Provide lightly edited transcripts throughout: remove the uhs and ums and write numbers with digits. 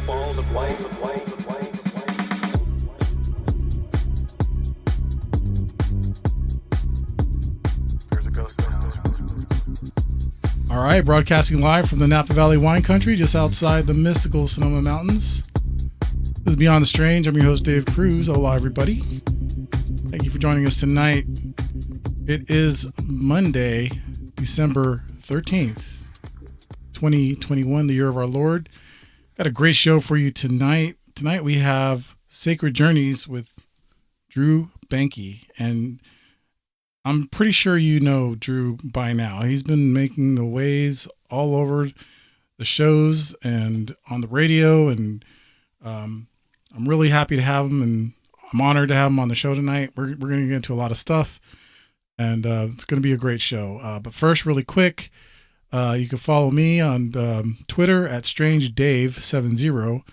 balls of light, of light, of light, of light. There's a ghost in the house. All right, broadcasting live from the Napa Valley wine country, just outside the mystical Sonoma Mountains. This is Beyond the Strange. I'm your host, Dave Cruz. Hola, everybody. Thank you for joining us tonight. It is Monday, December 13th, 2021, the year of our Lord. Got a great show for you tonight. Tonight we have Sacred Journeys with Drew Bankey, and I'm pretty sure you know Drew by now. He's been making the waves all over the shows and on the radio, and I'm really happy to have him, and I'm honored to have him on the show tonight. We're going to get into a lot of stuff, and it's going to be a great show. But first, really quick, you can follow me on Twitter at StrangeDave70.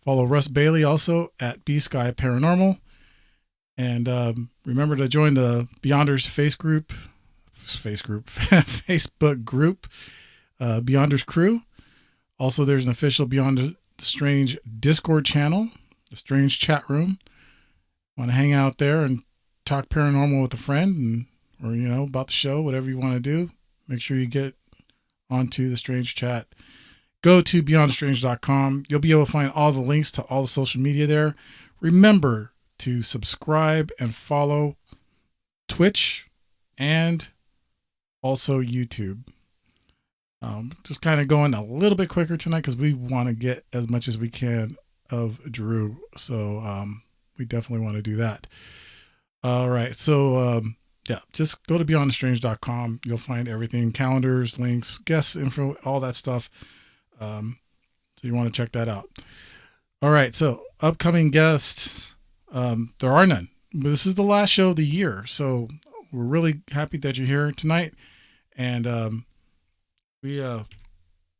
Follow Russ Bailey also at B-Sky Paranormal. And remember to join the Beyonders Facebook group, Beyonders Crew. Also, there's an official Beyond the Strange Discord channel, the Strange chat room. Want to hang out there and talk paranormal with a friend, or about the show, whatever you want to do. Make sure you get onto the Strange chat. Go to beyondstrange.com. You'll be able to find all the links to all the social media there. Remember to subscribe and follow Twitch and also YouTube. Just kind of going a little bit quicker tonight because we want to get as much as we can of Drew. So we definitely want to do that. All right. So just go to beyondstrange.com. You'll find everything, calendars, links, guest info, all that stuff. So you want to check that out. All right. So upcoming guests. There are none. This is the last show of the year, so we're really happy that you're here tonight. And we're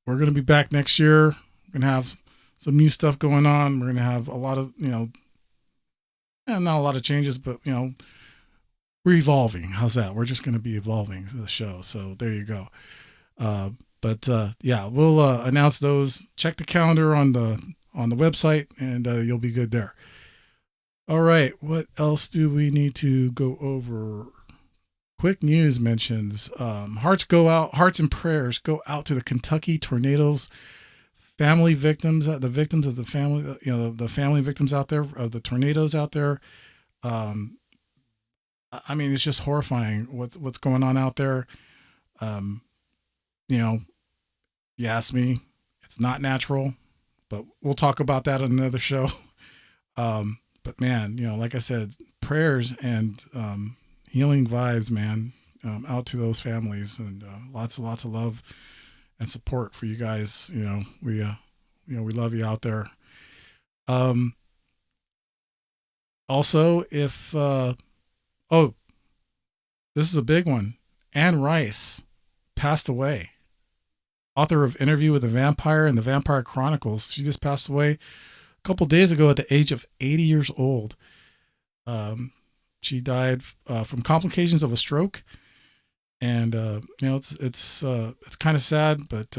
going to be back next year. We're going to have some new stuff going on. We're going to have a lot of, not a lot of changes, but we're evolving. How's that? We're just going to be evolving the show. So there you go. But we'll announce those. Check the calendar on the website, and you'll be good there. All right, what else do we need to go over? Quick news mentions. Hearts and prayers go out to the Kentucky tornadoes, family victims, the victims of the family, the family victims out there, of the tornadoes out there. I mean, it's just horrifying what's going on out there. You ask me, it's not natural, but we'll talk about that on another show. But man, like I said, prayers and healing vibes, man, out to those families, and lots of love and support for you guys. We love you out there. Also, if this is a big one. Anne Rice passed away. Author of Interview with the Vampire and the Vampire Chronicles. She just passed away a couple days ago at the age of 80 years old. She died from complications of a stroke, and it's kind of sad, but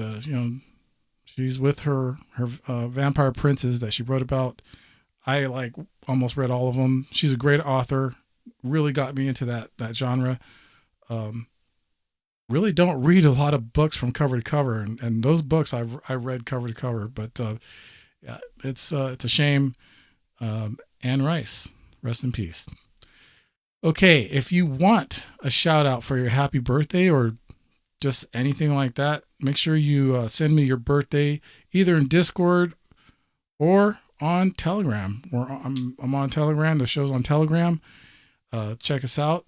she's with her vampire princes that she wrote about. I almost read all of them. She's a great author. Really got me into that genre. Really don't read a lot of books from cover to cover, and those books I read cover to cover, but yeah, it's a shame. Anne Rice, rest in peace. Okay, if you want a shout out for your happy birthday or just anything like that, make sure you send me your birthday either in Discord or on Telegram. I'm on Telegram. The show's on Telegram. Check us out,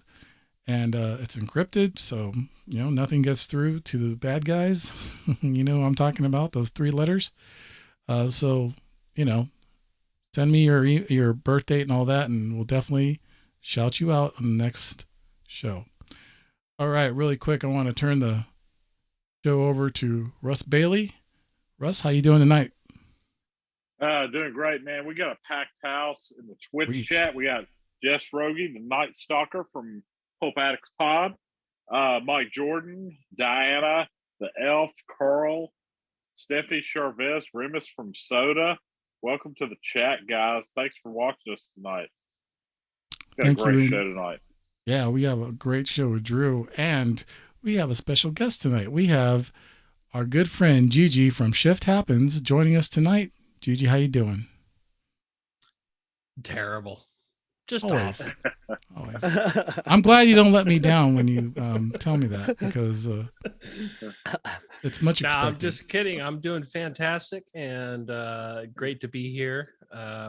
and it's encrypted, so nothing gets through to the bad guys. I'm talking about those 3 letters. So, send me your birth date and all that, and we'll definitely shout you out on the next show. All right, really quick, I want to turn the show over to Russ Bailey. Russ, how you doing tonight? Doing great, man. We got a packed house in the Twitch chat. We got Jess Rogie, the Night Stalker from Hope Addicts Pod, Mike Jordan, Diana, the Elf, Carl, Steffi Charves, Remus from Soda, welcome to the chat, guys. Thanks for watching us tonight. Got Thank a great you. show tonight. Yeah, we have a great show with Drew, and we have a special guest tonight. We have our good friend Gigi from Shift Happens joining us tonight. Gigi, how you doing? Terrible. Just Always. awesome. Always. I'm glad you don't let me down when you tell me that, because it's much No, expected. I'm just kidding. I'm doing fantastic, and great to be here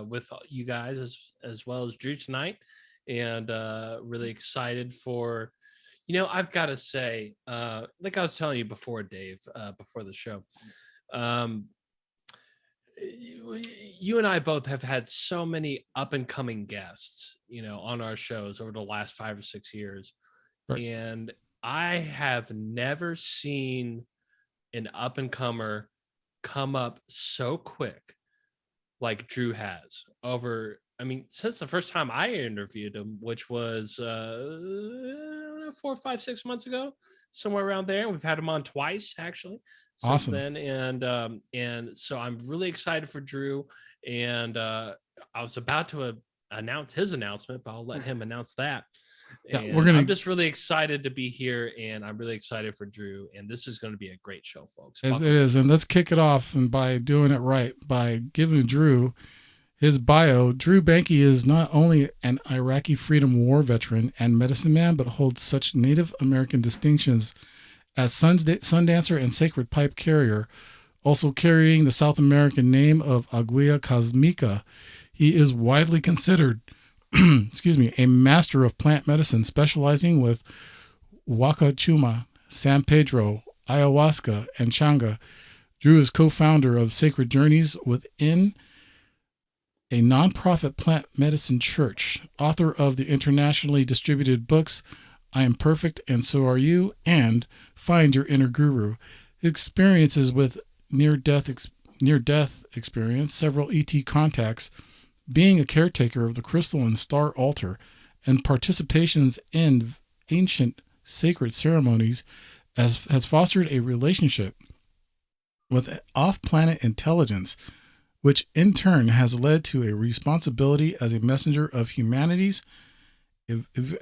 with you guys as well as Drew tonight, and really excited for, I've got to say, like I was telling you before, Dave, before the show, you and I both have had so many up and coming guests, on our shows over the last 5 or 6 years. Right. And I have never seen an up and comer come up so quick like Drew has since the first time I interviewed him, which was 4, 5, 6 months ago, somewhere around there. We've had him on twice actually since Awesome. then, and so I'm really excited for Drew. And I was about to announce his announcement, but I'll let him announce that. Yeah, And I'm just really excited to be here, and I'm really excited for Drew. And this is going to be a great show, folks. It is, and let's kick it off and by doing it right, by giving Drew his bio. Drew Bankey is not only an Iraqi freedom war veteran and medicine man, but holds such Native American distinctions as Sundancer and sacred pipe carrier, also carrying the South American name of Aguila Cósmica. He is widely considered a master of plant medicine, specializing with Huachuma, San Pedro, Ayahuasca, and Changa. Drew is co-founder of Sacred Journeys Within, a nonprofit plant medicine church, author of the internationally distributed books I Am Perfect and So Are You, and Find Your Inner Guru. His experiences with near-death experience, several ET contacts, being a caretaker of the crystal and star altar, and participations in ancient sacred ceremonies has fostered a relationship with off-planet intelligence, which in turn has led to a responsibility as a messenger of humanities'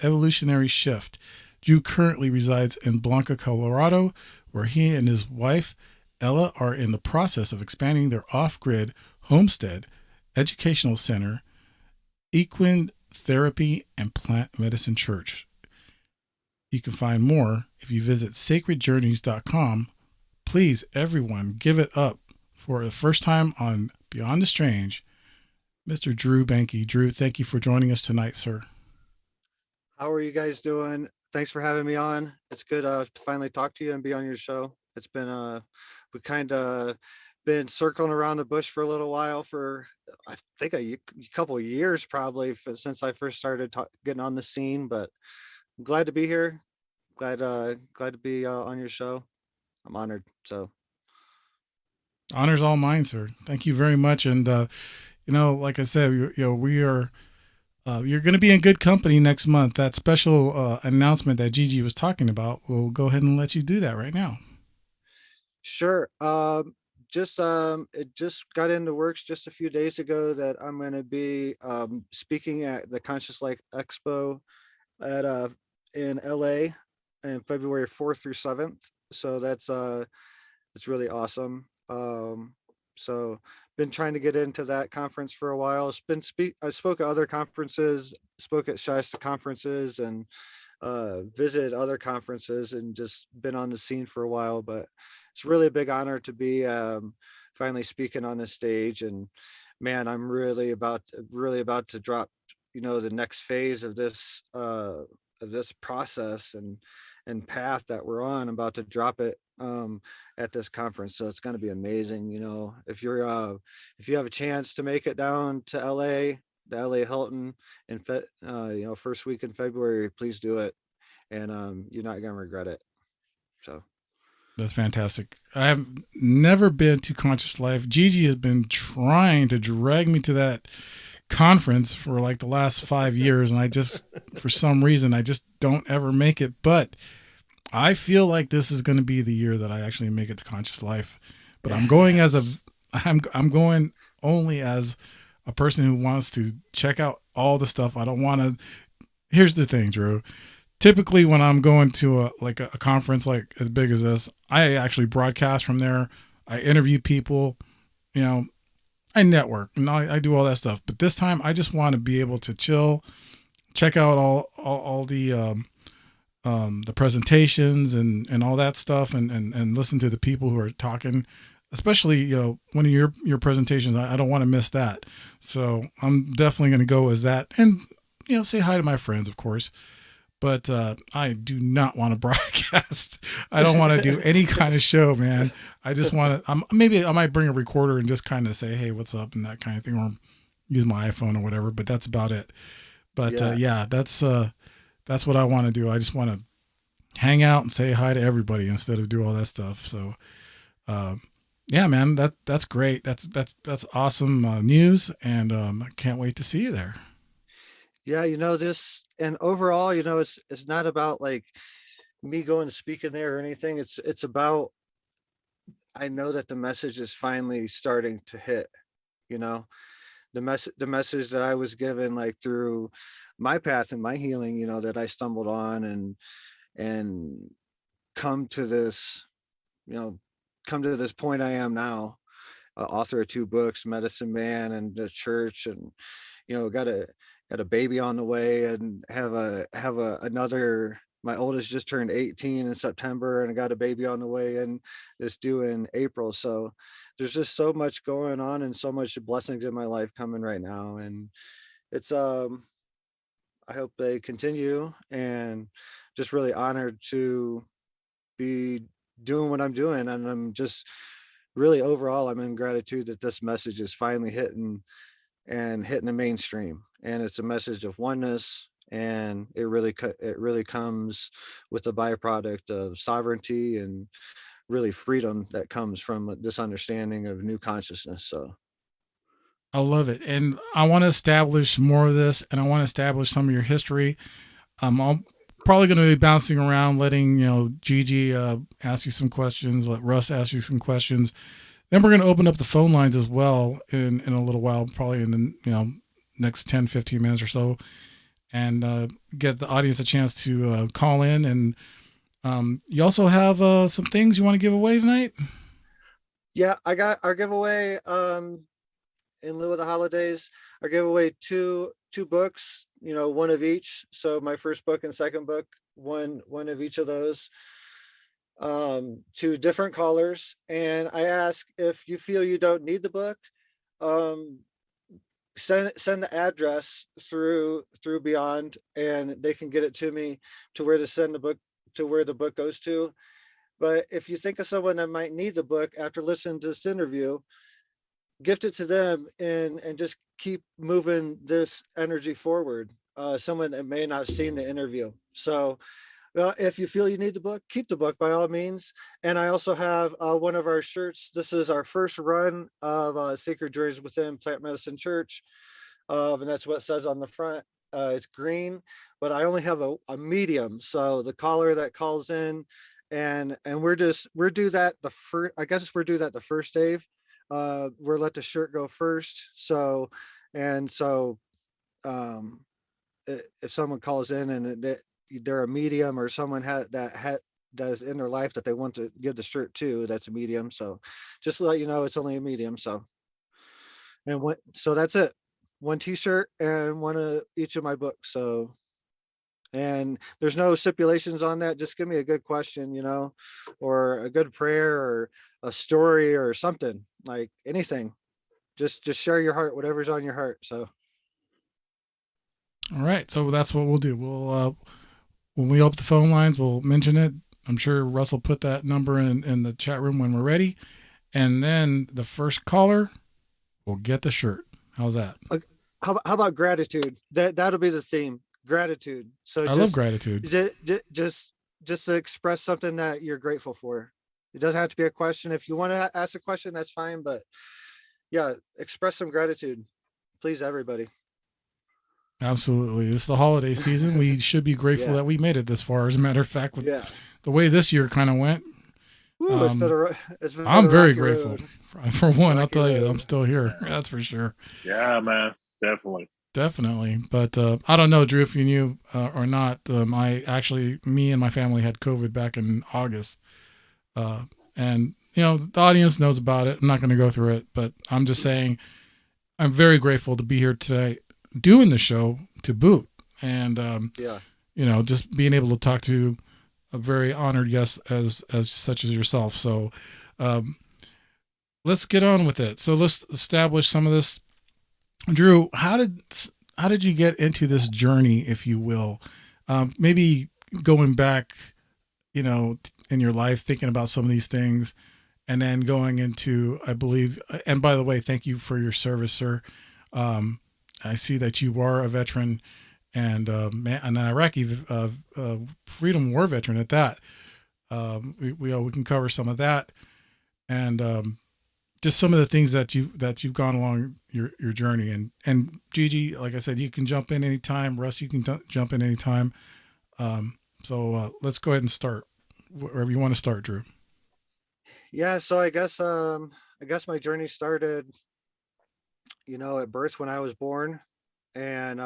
evolutionary shift. Drew currently resides in Blanca, Colorado, where he and his wife, Ella, are in the process of expanding their off-grid homestead, educational center, equine therapy, and plant medicine church. You can find more if you visit sacredjourneys.com. Please, everyone, give it up for the first time on Beyond the Strange, Mr. Drew Bankey. Drew, thank you for joining us tonight, sir. How are you guys doing? Thanks for having me on. It's good to finally talk to you and be on your show. It's been we kind of been circling around the bush for a little while, for I think a couple of years probably, since I first started getting on the scene. But I'm glad to be here. Glad to be on your show. I'm honored. So honor's all mine, sir. Thank you very much. And like I said, we are. You're going to be in good company next month. That special announcement that Gigi was talking about, we'll go ahead and let you do that right now. Sure. It just got into works just a few days ago that I'm going to be speaking at the Conscious Life Expo in LA in February 4th through 7th. So it's really awesome. So been trying to get into that conference for a while. I spoke at other conferences, spoke at Shasta conferences, and visited other conferences, and just been on the scene for a while. But it's really a big honor to be finally speaking on this stage. And man, I'm really about to drop, the next phase of this process and path that we're on. I'm about to drop it at this conference, so it's going to be amazing. If you have a chance to make it down to LA, the LA Hilton, and first week in February, please do it, and you're not going to regret it. So that's fantastic. I have never been to Conscious Life. Gigi has been trying to drag me to that conference for like the last 5 years, and I just, for some reason, I just don't ever make it. But I feel like this is going to be the year that I actually make it to Conscious Life. But I'm going I'm going only as a person who wants to check out all the stuff. I don't want to. Here's the thing, Drew. Typically, when I'm going to a conference like as big as this, I actually broadcast from there. I interview people, I network and I do all that stuff. But this time, I just want to be able to chill, check out all the presentations and all that stuff, and listen to the people who are talking. Especially, one of your presentations, I don't want to miss that. So I'm definitely going to go as that, and say hi to my friends, of course. But I do not want to broadcast. I don't want to do any kind of show, man. I just want to. Maybe I might bring a recorder and just kind of say, "Hey, what's up?" and that kind of thing, or use my iPhone or whatever. But that's about it. But that's what I want to do. I just want to hang out and say hi to everybody instead of do all that stuff. So. Yeah, man, that's great. That's awesome news, and I can't wait to see you there. Yeah, this, and overall, it's not about like me going to speak in there or anything. It's about, I know that the message is finally starting to hit. The message that I was given, like through my path and my healing, that I stumbled on and come to this, point I am now, author of 2 books, Medicine Man and the Church, and got a baby on the way, and have another. My oldest just turned 18 in September, and I got a baby on the way, and it's due in April. So there's just so much going on and so much blessings in my life coming right now, and it's I hope they continue, and just really honored to be doing what I'm doing. And I'm just really, overall, I'm in gratitude that this message is finally hitting the mainstream, and it's a message of oneness, and it really comes with a byproduct of sovereignty and really freedom that comes from this understanding of new consciousness. So I love it, and I want to establish more of this, and I want to establish some of your history. I'm probably going to be bouncing around, letting Gigi ask you some questions, let Russ ask you some questions. Then we're going to open up the phone lines as well in a little while, probably in the next 10, 15 minutes or so, and get the audience a chance to call in. And you also have some things you want to give away tonight? Yeah, I got our giveaway in lieu of the holidays. I give away two books, one of each. So my first book and second book, one of each of those, to different callers. And I ask, if you feel you don't need the book, send the address through Beyond, and they can get it to me to where to send the book to where the book goes to. But if you think of someone that might need the book after listening to this interview, gift it to them, and just keep moving this energy forward. Someone that may not have seen the interview. So if you feel you need the book, keep the book by all means. And I also have one of our shirts. This is our first run of Sacred Journeys Within Plant Medicine Church. And that's what it says on the front. It's green, but I only have a medium. So the caller that calls in, and we're do that the first, I guess we're do that the first, Dave. We're let the shirt go first. So if someone calls in and they're a medium, or someone does in their life that they want to give the shirt to, that's a medium. So just to let you know, it's only a medium. So that's it. One t-shirt and one of each of my books. So, and there's no stipulations on that. Just give me a good question, or a good prayer, or a story, or something, like anything. Just share your heart, whatever's on your heart. So. All right. So that's what we'll do. We'll, when we open the phone lines, we'll mention it. I'm sure Russ will put that number in the chat room when we're ready. And then the first caller will get the shirt. How's that? How about gratitude? That'll be the theme. Gratitude. So I love gratitude. Just to express something that you're grateful for. It doesn't have to be a question. If you want to ask a question, that's fine. But yeah, express some gratitude, please, everybody. Absolutely. It's the holiday season. We should be grateful that we made it this far. As a matter of fact, with the way this year kind of went, Woo, it's been I'm a very rocky grateful. road. For one, I'll Rocky tell you, I'm road. still here. Yeah, That's for sure. yeah, man, definitely. Definitely. But I don't know, Drew, if you knew or not. Me and my family had COVID back in August. And, the audience knows about it. I'm not going to go through it, but I'm just saying I'm very grateful to be here today doing the show to boot. And, Yeah. just being able to talk to a very honored guest as such as yourself. So um, let's get on with it. So let's establish some of this. Drew, how did you get into this journey, if you will? Maybe going back, in your life, thinking about some of these things, and then going into, I believe. And by the way, thank you for your service, sir. Um, I see that you are a veteran and an Iraqi freedom war veteran at that. We can cover some of that, and just some of the things that you've gone along your journey. And Gigi, like I said, you can jump in anytime. Russ, you can jump in anytime. So let's go ahead and start wherever you want to start, Drew. Yeah, so I guess my journey started, at birth when I was born, and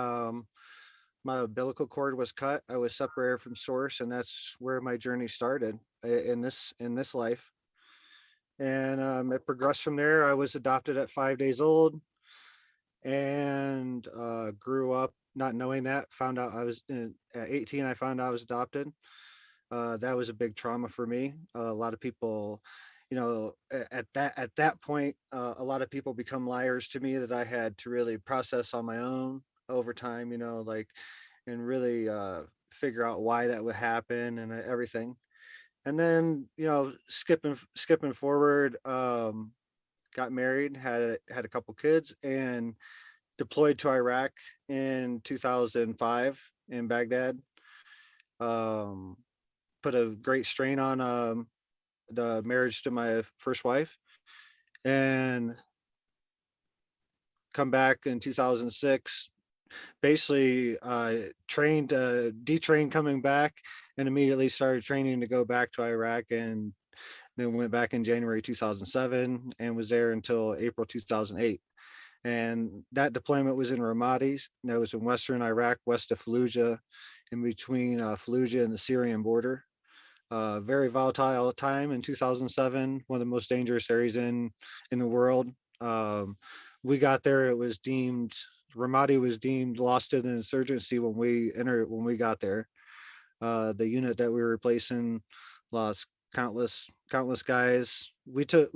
my umbilical cord was cut. I was separated from source, and that's where my journey started in this life. And it progressed from there. I was adopted at 5 days old, and grew up not knowing that. Found out at 18. I found out I was adopted. That was a big trauma for me. A lot of people, at that point, a lot of people become liars to me that I had to really process on my own over time. Like, and really figure out why that would happen and everything. And then, skipping forward, got married, had a couple kids, and deployed to Iraq in 2005 in Baghdad. Um, Put a great strain on the marriage to my first wife, and come back in 2006. Basically, trained, detrained coming back, and immediately started training to go back to Iraq, and then went back in January 2007 and was there until April 2008. And that deployment was in Ramadi. That was in western Iraq, west of Fallujah, in between Fallujah and the Syrian border. Very volatile time in 2007, one of the most dangerous areas in the world. Um, we got there, it was deemed Ramadi was deemed lost to the insurgency when we got there. The unit that we were replacing lost countless guys. We took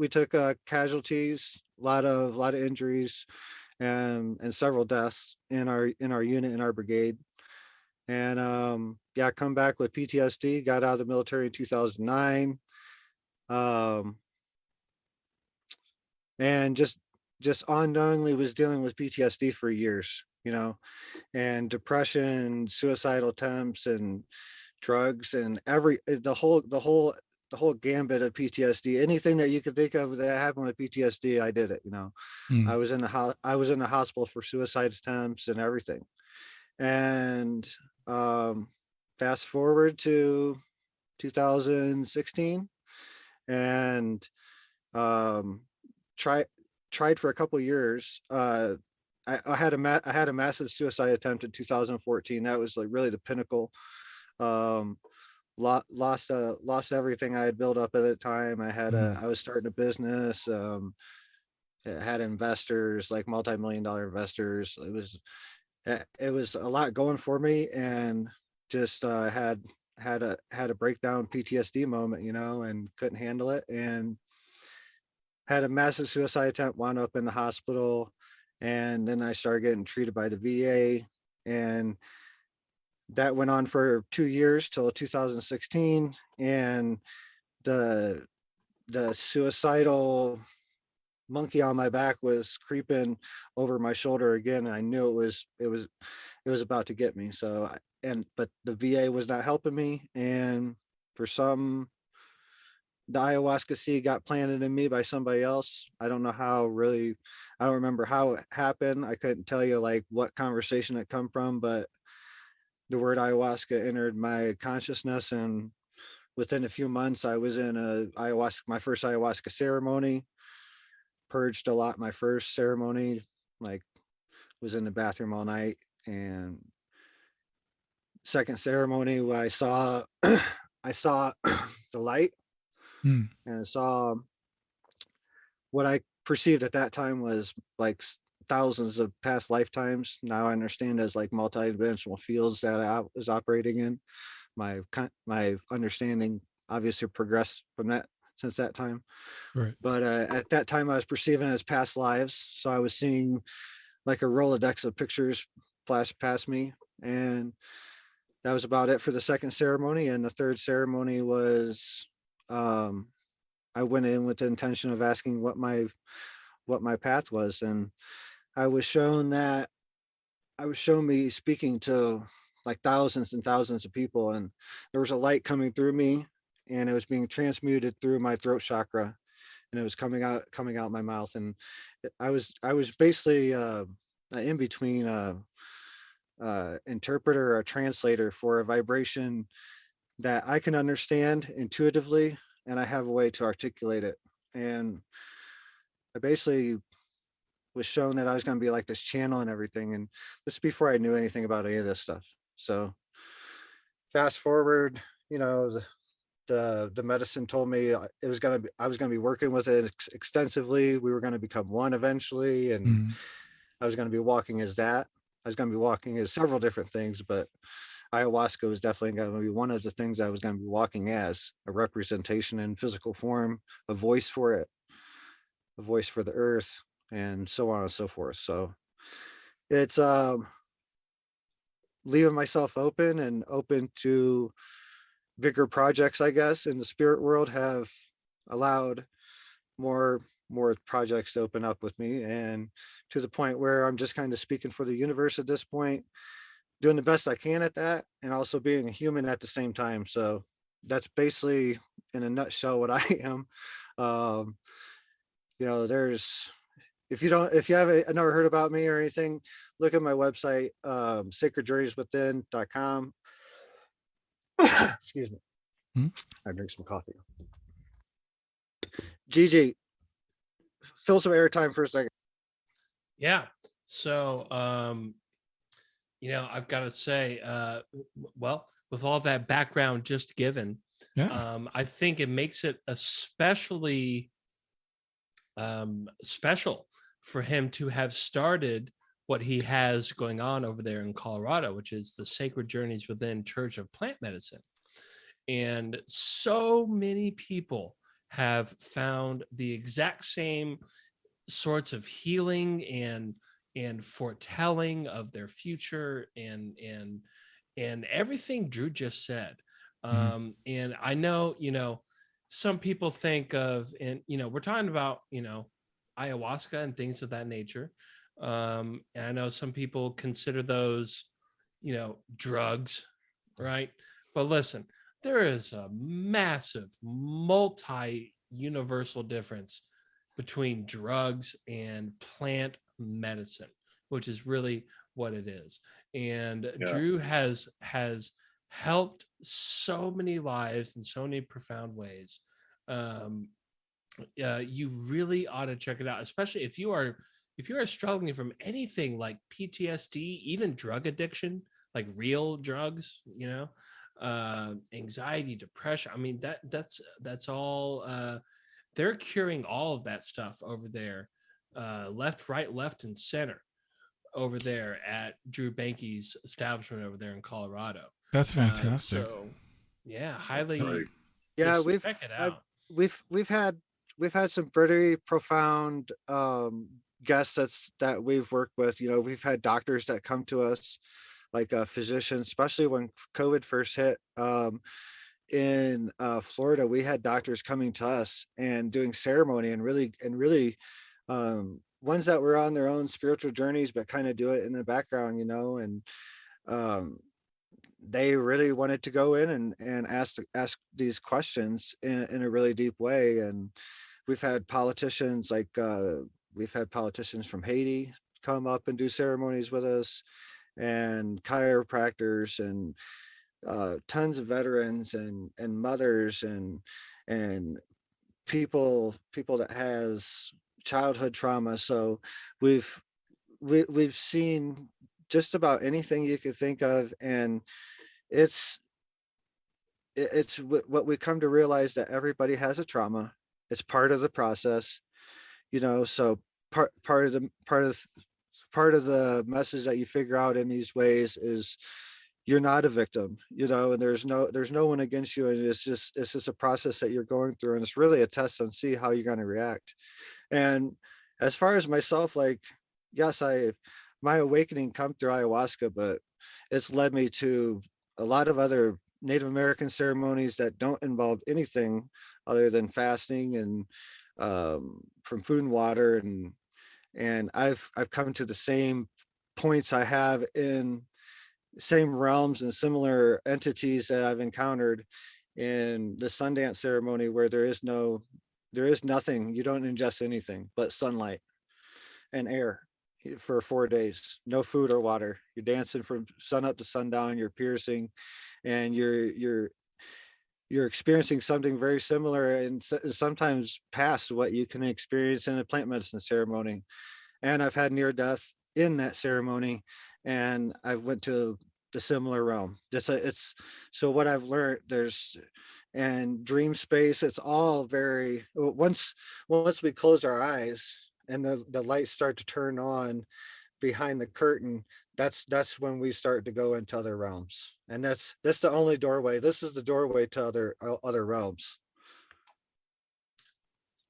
casualties, a lot of injuries, and several deaths in our unit, in our brigade. And yeah, come back with PTSD. Got out of the military in 2009. Um, and just unknowingly was dealing with PTSD for years, and depression, suicidal attempts, and drugs, and the whole gambit of PTSD. Anything that you could think of that happened with PTSD, I did it. Mm. I was in the hospital for suicide attempts and everything. And um, fast forward to 2016, and um, try tried for a couple of years. I had a massive suicide attempt in 2014. That was like really the pinnacle. Um, lost everything I had built up at the time. I was starting a business. It had investors, like multi-million-dollar investors. It was a lot going for me, and just had a breakdown PTSD moment, and couldn't handle it, and had a massive suicide attempt, wound up in the hospital. And then I started getting treated by the VA, and that went on for 2 years till 2016. And the the suicidal monkey on my back was creeping over my shoulder again, and I knew it was about to get me. But the VA was not helping me, and for some the ayahuasca seed got planted in me by somebody else. I don't know how, really. I don't remember how it happened. I couldn't tell you like what conversation it come from, but the word ayahuasca entered my consciousness, and within a few months, I was in my first ayahuasca ceremony, purged a lot. My first ceremony, like, was in the bathroom all night. And second ceremony, where I saw, I saw the light, Hmm. and I saw what I perceived at that time was like thousands of past lifetimes. Now I understand as like multi-dimensional fields that I was operating in. My understanding obviously progressed from that since that time. Right. But at that time, I was perceiving it as past lives. So I was seeing like a Rolodex of pictures flash past me, and that was about it for the second ceremony. And the third ceremony was, I went in with the intention of asking what my path was, and I was shown that I was shown me speaking to like thousands and thousands of people, and there was a light coming through me, and it was being transmuted through my throat chakra, and it was coming out my mouth. And I was basically in between interpreter or translator for a vibration that I can understand intuitively, and I have a way to articulate it. And I basically was shown that I was going to be like this channel and everything. And this is before I knew anything about any of this stuff. So fast forward, you know, the medicine told me it was going to be, I was going to be working with it extensively. We were going to become one eventually. And Hmm. I was going to be walking as that. I was going to be walking as several different things, but ayahuasca was definitely going to be one of the things I was going to be walking as, a representation in physical form, a voice for it, a voice for the earth, and so on and so forth. So it's leaving myself open and open to bigger projects, I guess, in the spirit world have allowed more projects to open up with me, and to the point where I'm just kind of speaking for the universe at this point, doing the best I can at that, and also being a human at the same time. So that's basically in a nutshell what I am. Um, you know, there's, if you haven't never heard about me or anything, look at my website, sacredjournieswithin.com. Excuse me. Hmm. I drink some coffee. Gigi, fill some airtime for a second. Yeah. So, I've got to say, well, with all that background just given, Yeah. I think it makes it especially special for him to have started what he has going on over there in Colorado, which is the Sacred Journeys Within Church of Plant Medicine. And so many people have found the exact same sorts of healing and foretelling of their future and everything Drew just said. Mhm. And I know, some people think of, and we're talking about, ayahuasca and things of that nature. And I know some people consider those, drugs, right? But listen, there is a massive multi-universal difference between drugs and plant medicine, which is really what it is. And Yeah. Drew has helped so many lives in so many profound ways. You really ought to check it out, especially if you are struggling from anything like PTSD, even drug addiction, like real drugs, anxiety, depression. I mean, that's all. They're curing all of that stuff over there, left, right, left, and center over there at Drew Bankey's establishment over there in Colorado. That's fantastic. So, yeah, highly Right. Yeah, just check it out. we've had some pretty profound guests that we've worked with. You know, we've had doctors that come to us, like physicians, especially when COVID first hit. In Florida, we had doctors coming to us and doing ceremony, and really ones that were on their own spiritual journeys, but kind of do it in the background, you know. And um, they really wanted to go in and ask these questions in a really deep way. And we've had politicians from Haiti come up and do ceremonies with us, and chiropractors, and tons of veterans and mothers and people that has childhood trauma. So we've we've seen just about anything you could think of, and it's what we come to realize, that everybody has a trauma. It's part of the process, so part of the message that you figure out in these ways is you're not a victim, and there's no one against you, and it's just a process that you're going through, and it's really a test and see how you're going to react. And as far as myself, like, yes, my awakening come through ayahuasca, but it's led me to a lot of other Native American ceremonies that don't involve anything other than fasting and from food and water, and I've come to the same points I have in same realms and similar entities that I've encountered in the Sundance ceremony, where there is nothing. You don't ingest anything but sunlight and air for 4 days. No food or water. You're dancing from sun up to sundown. You're piercing, and you're experiencing something very similar, and sometimes past what you can experience in a plant medicine ceremony. And I've had near death in that ceremony, and I went to the similar realm. It's so what I've learned, there's and dream space, it's all very, once we close our eyes and the lights start to turn on behind the curtain, that's when we start to go into other realms, and that's the only doorway. This is the doorway to other realms.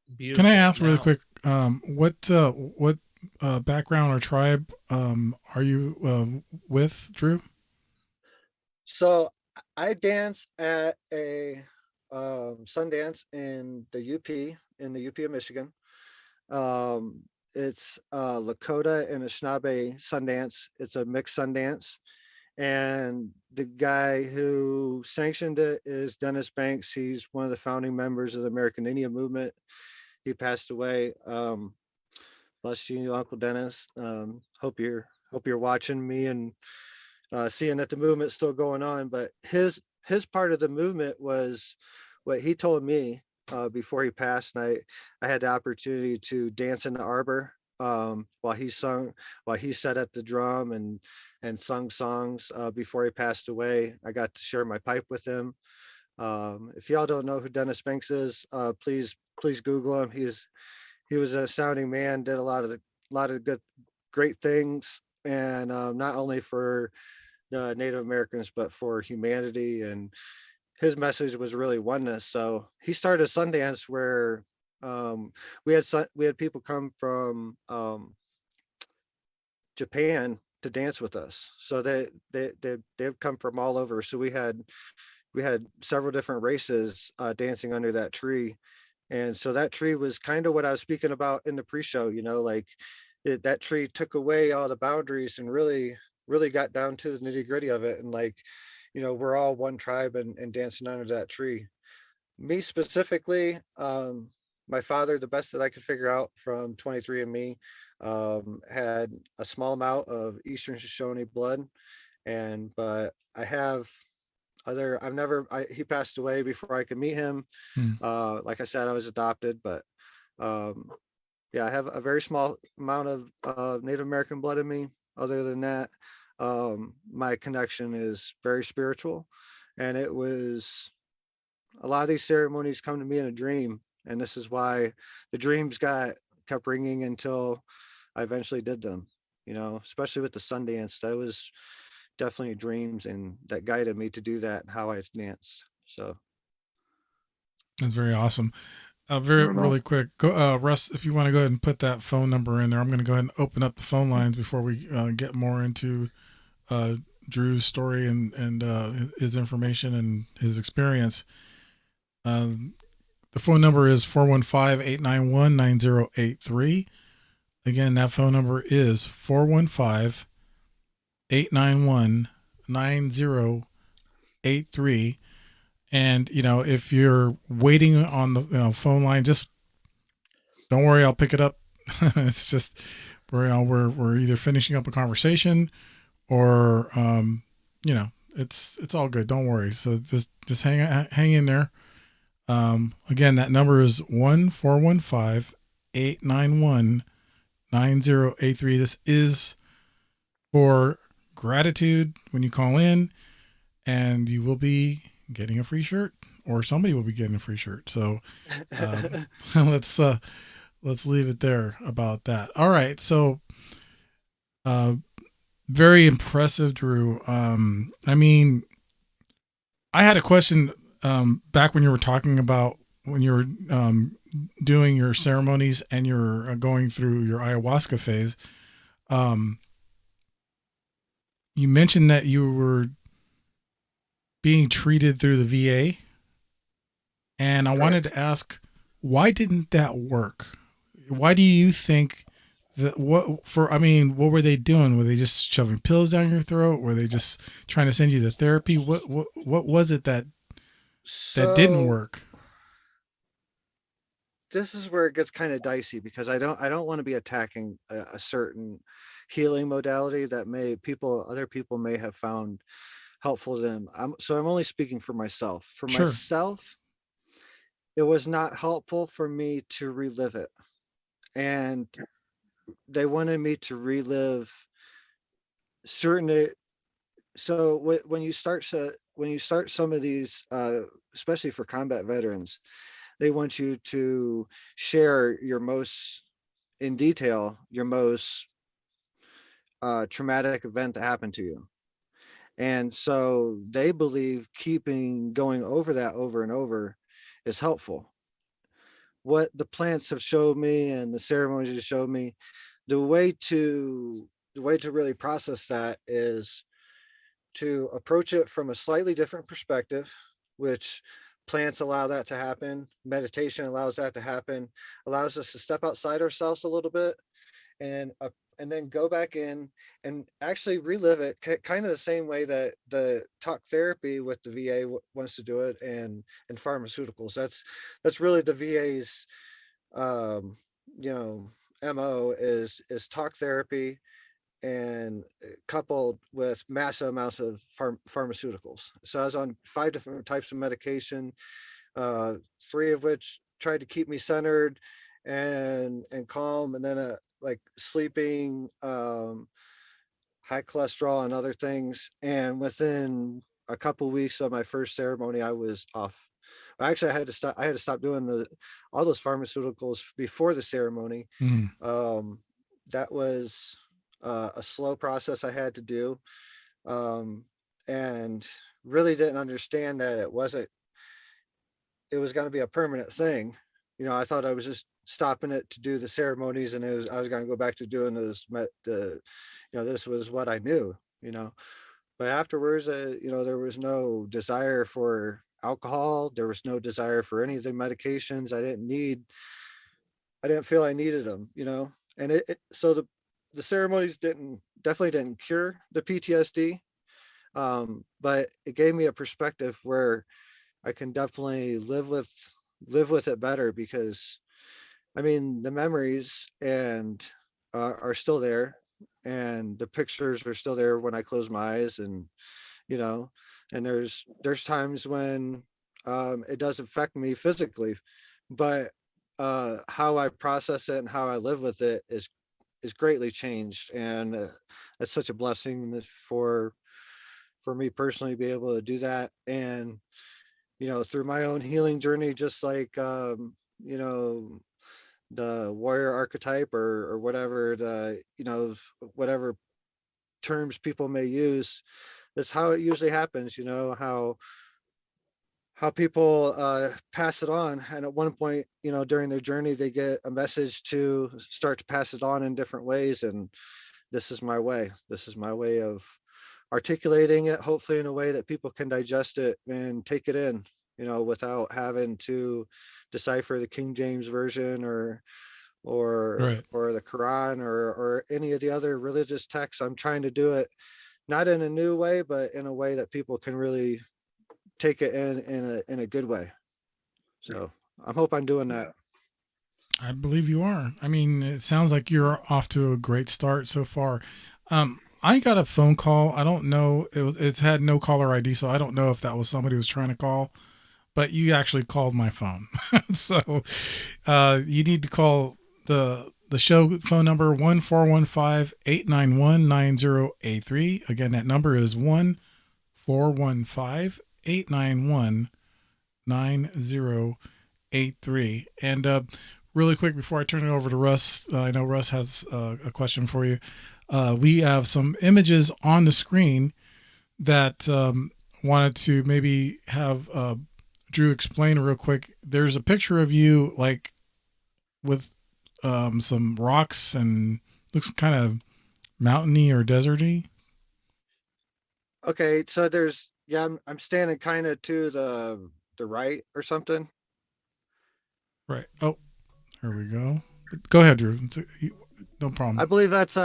Can I Beautiful. ask really Now, quick, what background or tribe are you with, Drew? So I dance at a Sundance in the UP of Michigan. It's Lakota and Anishinaabe Sundance. It's a mixed Sundance, and the guy who sanctioned it is Dennis Banks. He's one of the founding members of the American Indian movement. He passed away. Bless you, Uncle Dennis. Hope you're watching me and seeing that the movement's still going on. But his part of the movement was what he told me before he passed, and I had the opportunity to dance in the arbor while he set up the drum and sung songs before he passed away. I got to share my pipe with him. If y'all don't know who Dennis Banks is, please Google him. He was a sounding man, did a lot of good, great things, and not only for Native Americans, but for humanity. And his message was really oneness. So he started a Sundance where we had people come from Japan to dance with us. So they've come from all over. So we had several different races dancing under that tree. And so that tree was kind of what I was speaking about in the pre-show, like that tree took away all the boundaries and really got down to the nitty gritty of it. And like, we're all one tribe and dancing under that tree. Me specifically, my father, the best that I could figure out from 23andMe, had a small amount of Eastern Shoshone blood. But I have he passed away before I could meet him. Like I said, I was adopted, but yeah, I have a very small amount of Native American blood in me. Other than that, my connection is very spiritual, and it was a lot of these ceremonies come to me in a dream, and this is why the dreams kept ringing until I eventually did them. Especially with the Sundance, that was definitely dreams, and that guided me to do that and how I dance. So That's very awesome. Really quick, go, Russ, if you want to go ahead and put that phone number in there, I'm going to go ahead and open up the phone lines before we get more into Drew's story and his information and his experience. The phone number is 415-891-9083. Again, that phone number is 415-891-9083. And, if you're waiting on the phone line, just don't worry, I'll pick it up. It's just we're either finishing up a conversation or, It's all good. Don't worry. So just hang in there. Again, that number is 1-415-891-9083. This is for gratitude when you call in, and you will be getting a free shirt, or somebody will be getting a free shirt. So let's leave it there about that. All right. So very impressive, Drew. I mean, I had a question back when you were talking about when you were doing your ceremonies and you're going through your ayahuasca phase. You mentioned that you were being treated through the VA, and I wanted to ask, why didn't that work? Why do you think that? What were they doing? Were they just shoving pills down your throat? Were they just trying to send you to therapy? What was it that didn't work? This is where it gets kind of dicey, because I don't want to be attacking a certain healing modality that other people may have found helpful to them. I'm only speaking for myself. For Sure. myself, it was not helpful for me to relive it, and they wanted me to relive certain. So when you start some of these, especially for combat veterans, they want you to share in detail your most traumatic event that happened to you. And so they believe going over that over and over is helpful. What the plants have showed me and the ceremonies have showed me, the way to really process that is to approach it from a slightly different perspective, which plants allow that to happen. Meditation allows that to happen, allows us to step outside ourselves a little bit, and then go back in and actually relive it, kind of the same way that the talk therapy with the VA wants to do it, and pharmaceuticals. That's really the VA's MO is talk therapy, and coupled with massive amounts of pharmaceuticals. So I was on 5 different types of medication, 3 of which tried to keep me centered and calm, and then like sleeping, high cholesterol and other things. And within a couple of weeks of my first ceremony, I was off. Actually, I had to stop doing all those pharmaceuticals before the ceremony. That was a slow process I had to do, and really didn't understand that it was going to be a permanent thing. I thought I was just stopping it to do the ceremonies, and I was going to go back to doing this. This was what I knew. But afterwards, there was no desire for alcohol. There was no desire for any of the medications. I didn't feel I needed them. And so the ceremonies definitely didn't cure the PTSD, but it gave me a perspective where I can definitely live with it better, because the memories are still there, and the pictures are still there when I close my eyes, and and there's times when it does affect me physically, but how I process it and how I live with it is greatly changed, and it's such a blessing for me personally to be able to do that. And through my own healing journey, just like the warrior archetype, or whatever whatever terms people may use, that's how it usually happens. How people pass it on, and at one point during their journey they get a message to start to pass it on in different ways, and this is my way of articulating it, hopefully in a way that people can digest it and take it in, without having to decipher the King James version, or Right. or the Quran, or any of the other religious texts. I'm trying to do it not in a new way, but in a way that people can really take it in a good way. So I hope I'm doing that. I believe you are. It sounds like you're off to a great start so far. I got a phone call. I don't know. It's had no caller ID, so I don't know if that was somebody who was trying to call. But you actually called my phone, so you need to call the show phone number 1-415-891-9083. Again, that number is 1-415-891-9083. And really quick before I turn it over to Russ, I know Russ has a question for you. We have some images on the screen that wanted to maybe have Drew explain real quick. There's a picture of you like with some rocks and looks kind of mountainy or deserty. Okay, so I'm standing kind of to the right or something. Right. Oh, here we go. Go ahead, Drew. No problem. I believe that's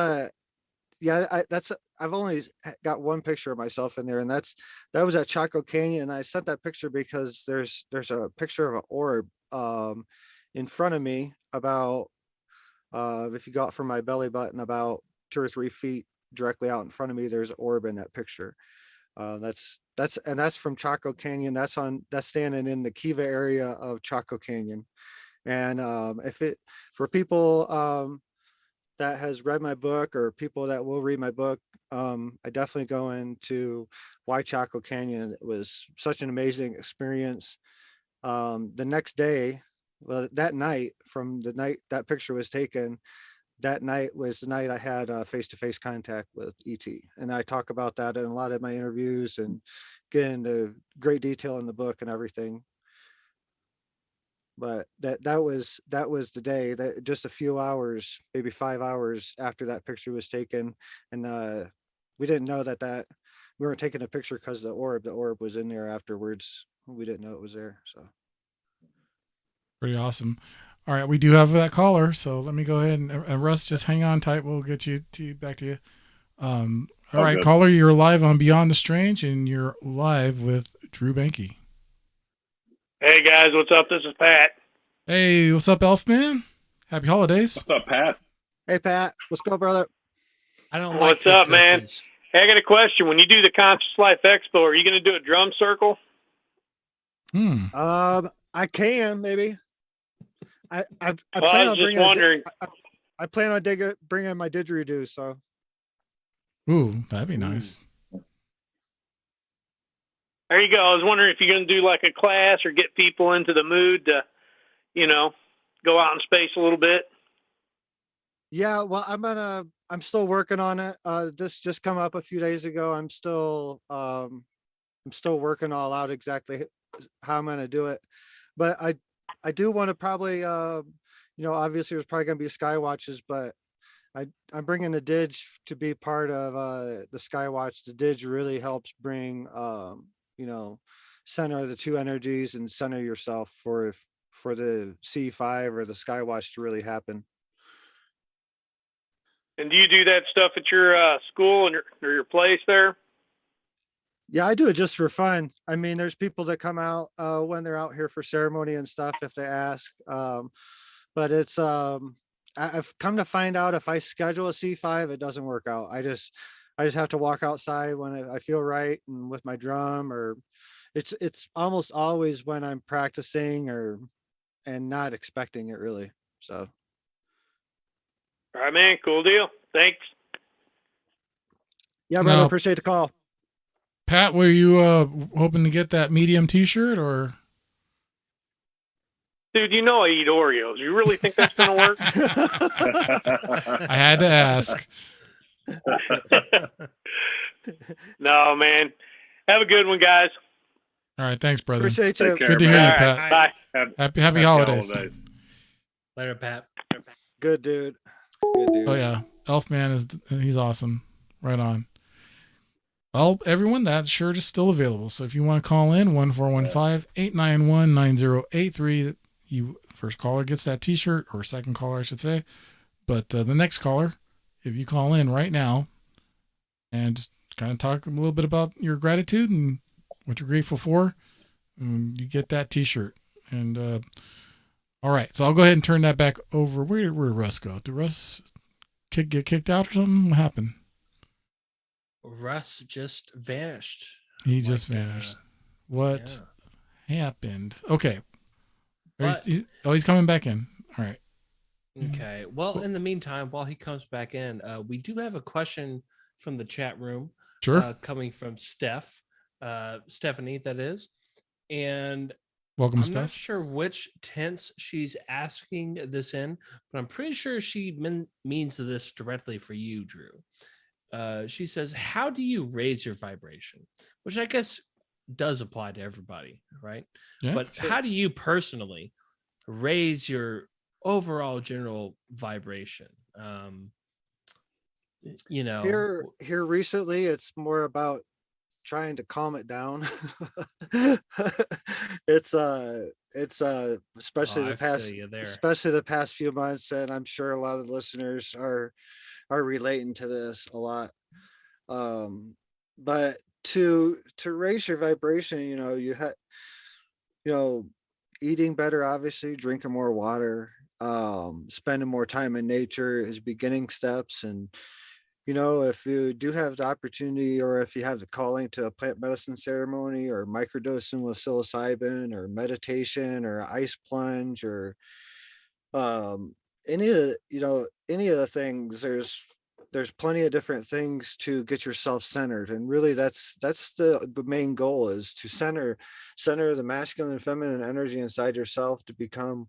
I've only got one picture of myself in there, and that was at Chaco Canyon. I sent that picture because there's a picture of an orb in front of me about if you go out from my belly button about 2 or 3 feet directly out in front of me, there's an orb in that picture. That's from Chaco Canyon. That's standing in the Kiva area of Chaco Canyon. And for people that has read my book or people that will read my book, I definitely go into why Chaco Canyon. It was such an amazing experience. The next day, well, that night, from the night that picture was taken, that night was the night I had face-to-face contact with E.T. And I talk about that in a lot of my interviews and get into great detail in the book and everything. But that was the day, that just a few hours, maybe 5 hours after that picture was taken. And we didn't know that we weren't taking a picture because the orb was in there afterwards. We didn't know it was there. So pretty awesome. All right, we do have that caller, so let me go ahead and Russ, just hang on tight. We'll get you back to you. All right, good. Caller, you're live on Beyond the Strange, and you're live with Drew Bankey. Hey guys, what's up? This is Pat. Hey, what's up, Elfman? Happy holidays. What's up, Pat? hey Pat, what's going, brother? I don't like What's your up, man? cookies. Hey, I got a question. When you do the Conscious Life Expo, are you going to do a drum circle? I can maybe. I Well, plan I on was just wondering. I plan on bringing my didgeridoo. So Ooh, that'd be nice. There you go. I was wondering if you're going to do like a class or get people into the mood to, go out in space a little bit. yeah, well, I'm still working on it. This just come up a few days ago. I'm still working all out exactly how I'm going to do it. But I do want to probably, obviously there's probably going to be Skywatches, but I'm bringing the Didge to be part of the Skywatch. The Didge really helps bring, center the two energies and center yourself for the C5 or the Skywatch to really happen. And do you do that stuff at your school or your place there? Yeah, I do it just for fun. I mean, there's people that come out when they're out here for ceremony and stuff if they ask. But it's I've come to find out if I schedule a C5, it doesn't work out. I just have to walk outside when I feel right and with my drum, or it's almost always when I'm practicing and not expecting it really. So All right, man. Cool deal. Thanks. yeah, brother, Now, appreciate the call. Pat, were you hoping to get that medium T-shirt or? Dude, I eat Oreos. You really think that's going to work? I had to ask. No, man. Have a good one, guys. All right, thanks, brother. Appreciate you. Take care, Good to hear man. you, All Pat. right, bye. Happy holidays. Later, Pat. Good dude. Good dude. Oh yeah, Elfman he's awesome. Right on. Well, everyone, that shirt is still available. So if you want to call in 1-415-891-9083, you first caller gets that T-shirt, or second caller, I should say. But the next caller, if you call in right now and just kind of talk a little bit about your gratitude and what you're grateful for, you get that T-shirt. And all right, so I'll go ahead and turn that back over. Where did Russ go? Did Russ get kicked out or something? What happened? Russ just vanished. He just vanished. What happened? Okay. He's coming back in. All right. Okay. Well, in the meantime, while he comes back in, we do have a question from the chat room. Sure. Coming from Stephanie, that is. And Welcome, I'm Steph. not sure which tense she's asking this in, but I'm pretty sure she means this directly for you, Drew. She says, how do you raise your vibration? Which I guess does apply to everybody, right? Yeah, but sure. How do you personally raise your overall general vibration? Here recently, it's more about trying to calm it down. it's especially the past few months, and I'm sure a lot of the listeners are relating to this a lot. But to raise your vibration, eating better, obviously, drinking more water, spending more time in nature is beginning steps. And if you do have the opportunity, or if you have the calling to a plant medicine ceremony, or microdosing with psilocybin, or meditation, or ice plunge, or any of the things, there's plenty of different things to get yourself centered. And really, that's the main goal, is to center the masculine and feminine energy inside yourself, to become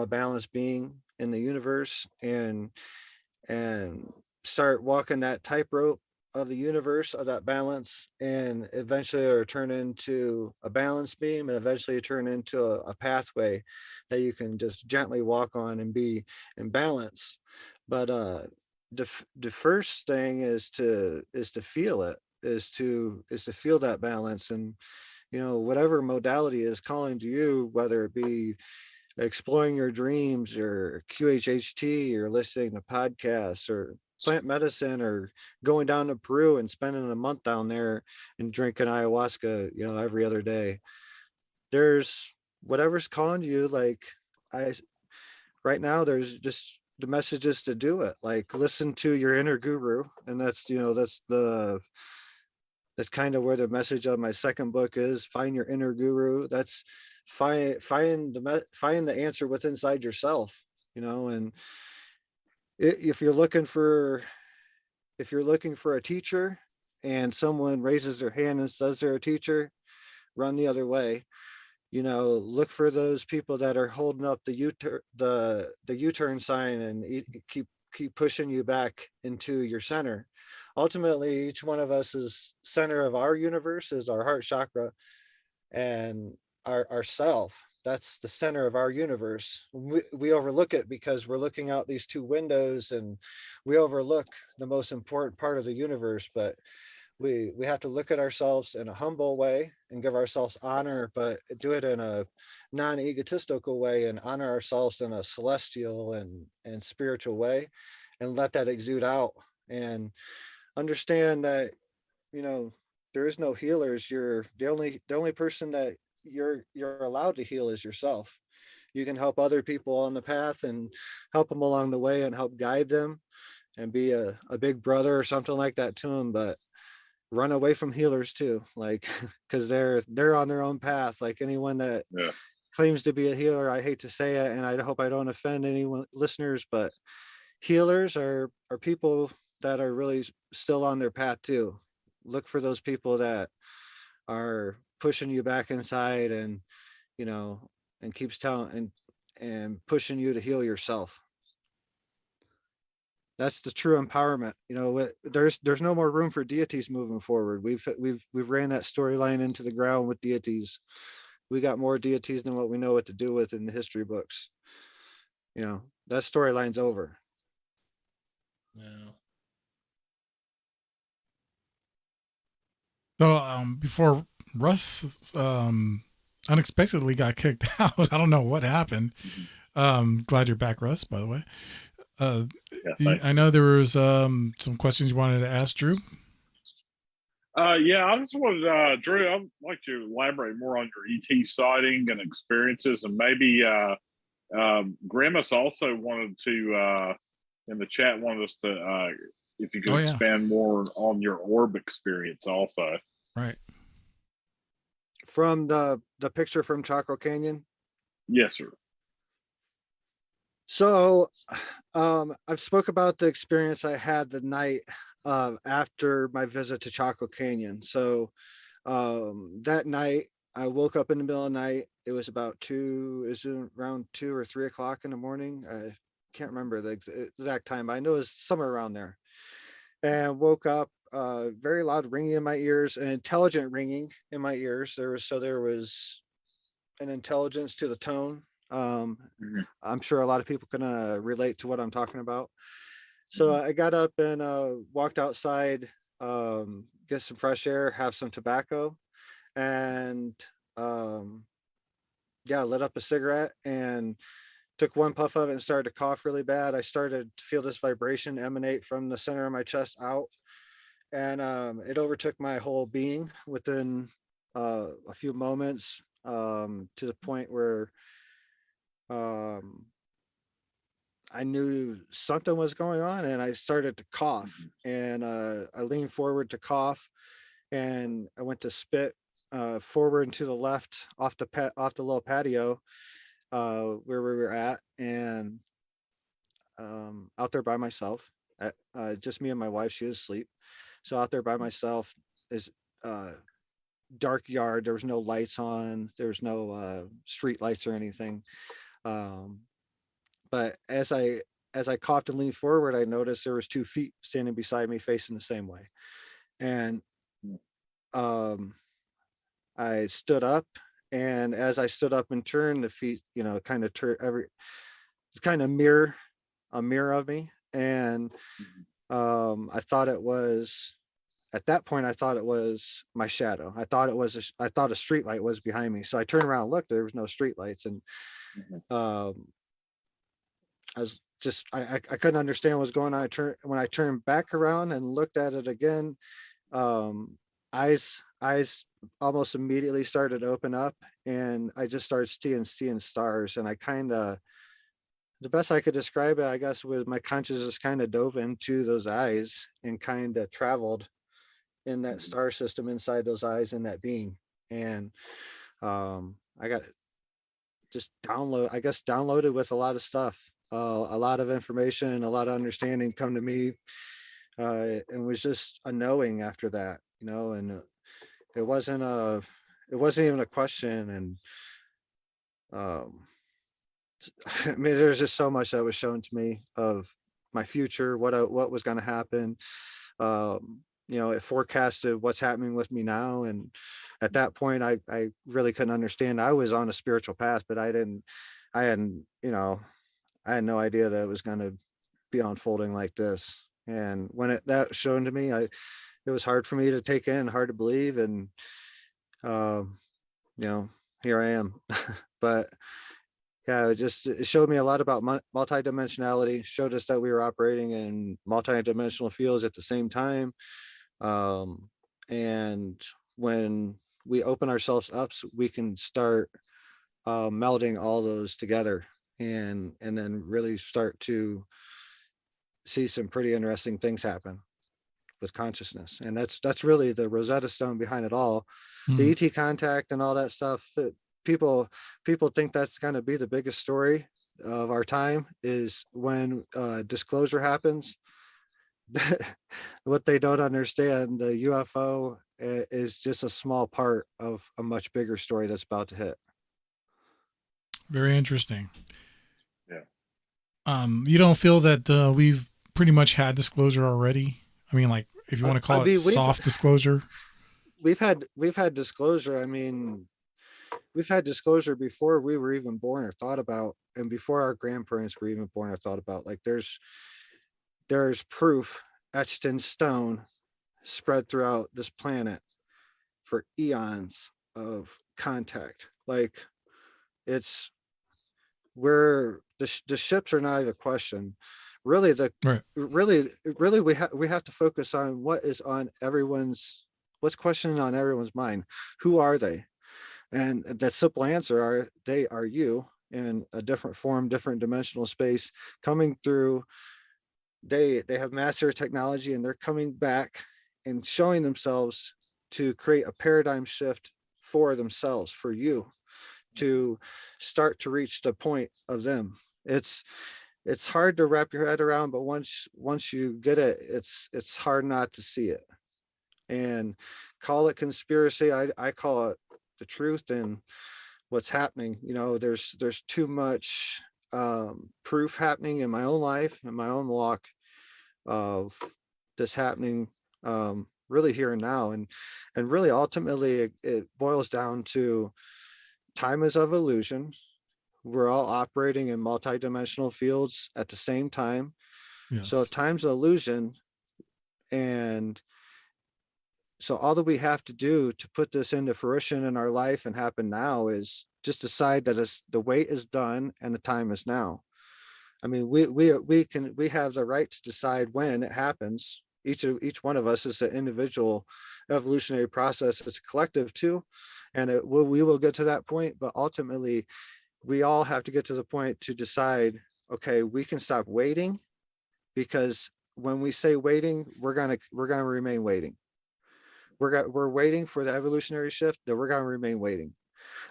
a balanced being in the universe, and start walking that tightrope of the universe, of that balance, and eventually or turn into a balance beam, and eventually turn into a pathway that you can just gently walk on and be in balance. But the first thing is to feel it, is to feel that balance. And whatever modality is calling to you, whether it be exploring your dreams, or QHHT, or listening to podcasts, or plant medicine, or going down to Peru and spending a month down there and drinking ayahuasca, every other day. There's whatever's calling to you. Like, right now, there's just the message is to do it. Like, listen to your inner guru. And that's kind of where the message of my second book is: find your inner guru. That's find the answer within inside yourself. And if you're looking for a teacher, and someone raises their hand and says they're a teacher, run the other way. Look for those people that are holding up the U-turn sign, and keep pushing you back into your center. Ultimately, each one of us is center of our universe, is our heart chakra, and our self. That's the center of our universe. We overlook it because we're looking out these two windows, and we overlook the most important part of the universe. But we have to look at ourselves in a humble way and give ourselves honor, but do it in a non-egotistical way, and honor ourselves in a celestial and spiritual way, and let that exude out. And understand that there is no healers. You're the only person that you're allowed to heal is yourself. You can help other people on the path, and help them along the way, and help guide them, and be a big brother or something like that to them. But run away from healers too, like, because they're on their own path. Like, anyone that claims to be a healer, I hate to say it, and I hope I don't offend anyone listeners, but healers are people that are really still on their path too. Look for those people that are pushing you back inside, and and keeps telling and pushing you to heal yourself. That's the true empowerment. There's no more room for deities moving forward. We've ran that storyline into the ground with deities. We got more deities than what we know what to do with in the history books. That storyline's over. Yeah. So before Russ unexpectedly got kicked out, I don't know what happened. Glad you're back, Russ, by the way. I know there was some questions you wanted to ask Drew. I just wanted, Drew, I'd like to elaborate more on your ET sighting and experiences, and maybe Grimace also wanted to, in the chat, wanted us to if you could Oh, yeah. expand more on your orb experience also. Right. From the picture from Chaco Canyon. Yes, sir. So I've spoke about the experience I had the night after my visit to Chaco Canyon. So that night I woke up in the middle of the night. It was about around 2 or 3 o'clock in the morning. I can't remember the exact time, but I know it's somewhere around there. And woke up, very loud ringing in my ears, an intelligent ringing in my ears. There was an intelligence to the tone. Mhm. I'm sure a lot of people can relate to what I'm talking about. So I got up and walked outside, get some fresh air, have some tobacco, and yeah, lit up a cigarette and took one puff of it and started to cough really bad. I started to feel this vibration emanate from the center of my chest out, and it overtook my whole being within a few moments, to the point where um, I knew something was going on, and I started to cough, and I leaned forward to cough, and I went to spit forward and to the left off off the little patio where we were at, and out there by myself, just me and my wife. She was asleep, so out there by myself is uh, dark yard. There was no lights on. There was no street lights or anything. Um, but as I coughed and leaned forward, I noticed there was 2 feet standing beside me facing the same way. And um I stood up, and as I stood up and turned, the feet, kind of turn it's kind of a mirror of me. And I thought it was at that point, I thought it was my shadow. I thought I thought a street light was behind me. So I turned around and looked, there was no street lights. And um I was just I couldn't understand what was going on. When I turned back around and looked at it again, um eyes almost immediately started to open up, and I just started seeing stars. And I kind of, the best I could describe it, I guess, was my consciousness kind of dove into those eyes and kind of traveled in that star system inside those eyes and that being. And I got just downloaded with a lot of stuff, a lot of information, a lot of understanding come to me, and was just a knowing after that, and it wasn't it wasn't even a question. And um I mean, there's just so much that was shown to me of my future, what was going to happen. It forecasted what's happening with me now. And at that point, I really couldn't understand. I was on a spiritual path, but I hadn't, I had no idea that it was going to be unfolding like this. And when that shown to me, it was hard for me to take in, hard to believe. And, um, here I am. But yeah, it showed me a lot about multidimensionality, showed us that we were operating in multidimensional fields at the same time. And when we open ourselves up, we can start melding all those together, and then really start to see some pretty interesting things happen with consciousness. And that's really the Rosetta Stone behind it all. The ET contact and all that stuff. People think that's going to be the biggest story of our time, is when disclosure happens. What they don't understand, the UFO is just a small part of a much bigger story that's about to hit. Very interesting. Yeah. You don't feel that we've pretty much had disclosure already? I mean, like, if you want to call it soft disclosure. We've had disclosure. I mean, we've had disclosure before we were even born or thought about, and before our grandparents were even born or thought about. Like, there's proof etched in stone, spread throughout this planet for eons of contact. Like, it's where the ships are not a question. Really, Right. really, we have to focus on what's questioning on everyone's mind. Who are they? And that simple answer they are you, in a different form, different dimensional space, coming through they have mastered technology, and they're coming back and showing themselves to create a paradigm shift for themselves, for you, to start to reach the point of them. It's hard to wrap your head around, but once you get it, it's hard not to see it. And call it conspiracy, I call it the truth and what's happening. There's too much proof happening in my own life, in my own walk, of this happening, really here and now. And really ultimately it boils down to time is of illusion. We're all operating in multidimensional fields at the same time. So Yes. if time's an illusion, and so all that we have to do to put this into fruition in our life and happen now is just decide that the wait is done and the time is now. I mean, we have the right to decide when it happens. Each one of us is an individual evolutionary process. It's a collective too, and we will get to that point. But ultimately, we all have to get to the point to decide. Okay, we can stop waiting, because when we say waiting, we're gonna remain waiting. We're waiting for the evolutionary shift. That we're gonna remain waiting.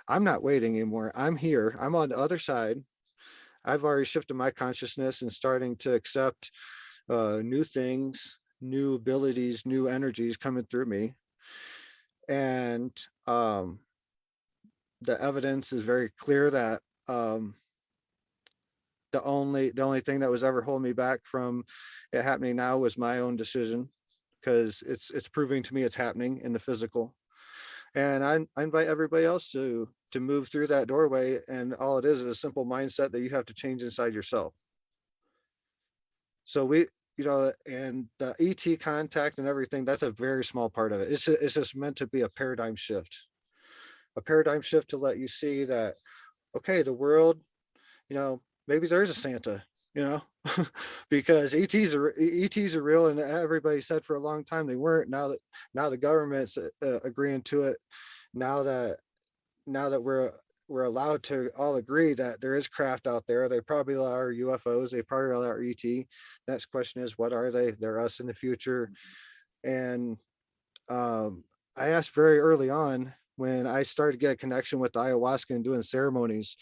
I'm not waiting anymore. I'm here. I'm on the other side. I've already shifted my consciousness and starting to accept new things, new abilities, new energies coming through me. And the evidence is very clear that the only thing that was ever holding me back from it happening now was my own decision, because it's proving to me it's happening in the physical. And I invite everybody else to move through that doorway, and all it is a simple mindset that you have to change inside yourself. So and the ET contact and everything, that's a very small part of it. It's just meant to be a paradigm shift to let you see that, okay, the world, maybe there is a Santa, because ETs are real, and everybody said for a long time they weren't. Now the government's agreeing to it. Now that we're allowed to all agree that there is craft out there. They probably are UFOs. They probably are ET. Next question is, what are they? They're us in the future. And I asked very early on, when I started to get a connection with ayahuasca and doing ceremonies,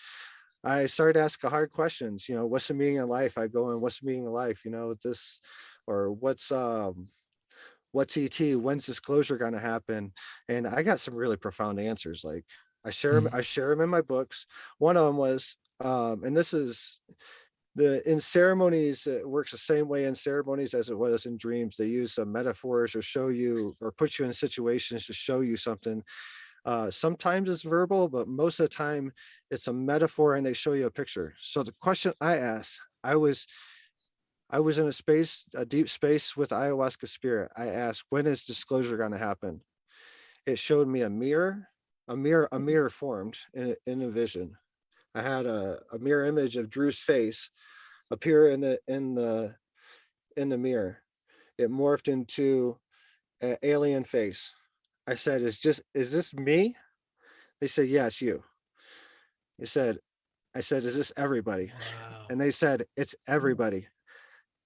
I started asking hard questions. What's the meaning of life? I go in, what's the meaning of life? This, or what's ET? When's disclosure going to happen? And I got some really profound answers. Like, I share them in my books. One of them was, and this is in ceremonies, it works the same way in ceremonies as it was in dreams. They use metaphors or show you or put you in situations to show you something. Sometimes it's verbal, but most of the time it's a metaphor and they show you a picture. So the question I asked, I was in a deep space with ayahuasca spirit. I asked, when is disclosure going to happen? It showed me a mirror formed in a vision. I had a mirror image of Drew's face appear in the mirror. It morphed into an alien face. I said, is this me? They said, yeah, it's you. I said, is this everybody? Wow. And they said, it's everybody.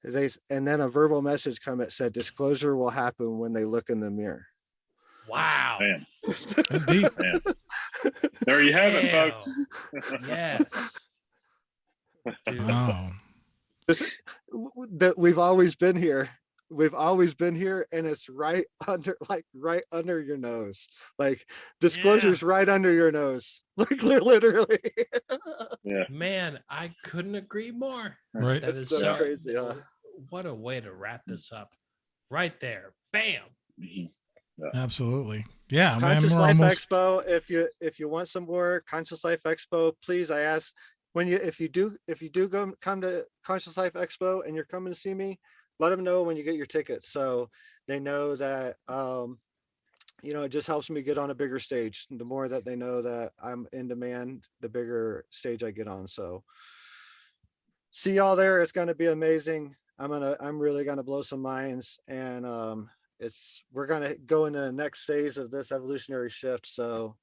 And then a verbal message come that said, disclosure will happen when they look in the mirror. Wow. Man, That's deep. man. There you have it, Damn. folks. Yes. Dude. Wow. That we've always been here. We've always been here, and it's right under your nose. Like, disclosure's right under your nose. Like, literally. Yeah. Man, I couldn't agree more. Right. That It's is so crazy, huh? What a way to wrap this up. Right there. Bam. Mhm. Absolutely. Yeah, man. Conscious We're Life almost. Expo. If you want some more Conscious Life Expo, please, I ask, if you do come to Conscious Life Expo and you're coming to see me, let them know when you get your tickets, so they know that it just helps me get on a bigger stage. The more that they know that I'm in demand, the bigger stage I get on. So see y'all there. It's going to be amazing. I'm really going to blow some minds, and we're going to go into the next phase of this evolutionary shift. So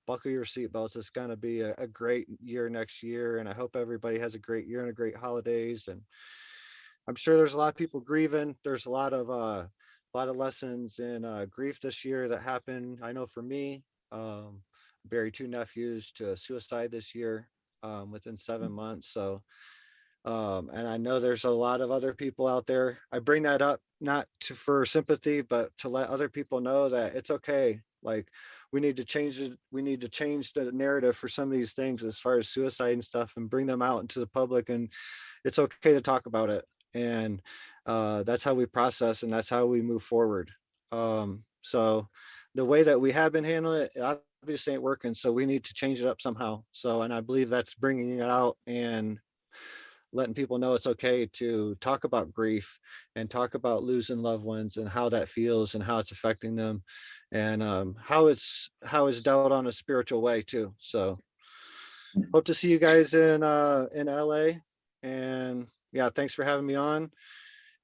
buckle your seatbelts. It's going to be a great year next year. And I hope everybody has a great year and a great holidays. And I'm sure there's a lot of people grieving. There's a lot of lessons in grief this year that happened. I know for me, buried 2 nephews to suicide this year, within 7 months. So, and I know there's a lot of other people out there. I bring that up not to for sympathy, but to let other people know that it's okay. Like, we need to change it. We need to change the narrative for some of these things as far as suicide and stuff, and bring them out into the public. And it's okay to talk about it. And that's how we process, and that's how we move forward. So the way that we have been handling it obviously ain't working. So we need to change it up somehow. So, and I believe that's bringing it out and letting people know it's okay to talk about grief and talk about losing loved ones and how that feels and how it's affecting them, and how it's dealt on a spiritual way too. So hope to see you guys in LA. And yeah, thanks for having me on.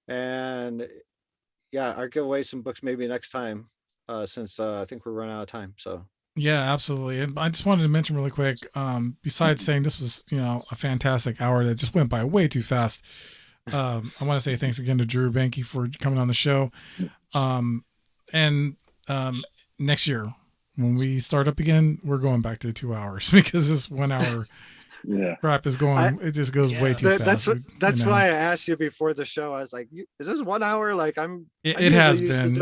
And yeah, I'll give away some books maybe next time, since I think we're running out of time. So Yeah, absolutely. And I just wanted to mention really quick, besides saying this was, a fantastic hour that just went by way too fast. I want to say thanks again to Drew Bankey for coming on the show. And next year, when we start up again, we're going back to 2 hours because this 1 hour crap is going, it just goes way too fast. That's why I asked you before the show. I was like, is this 1 hour? Like it has been.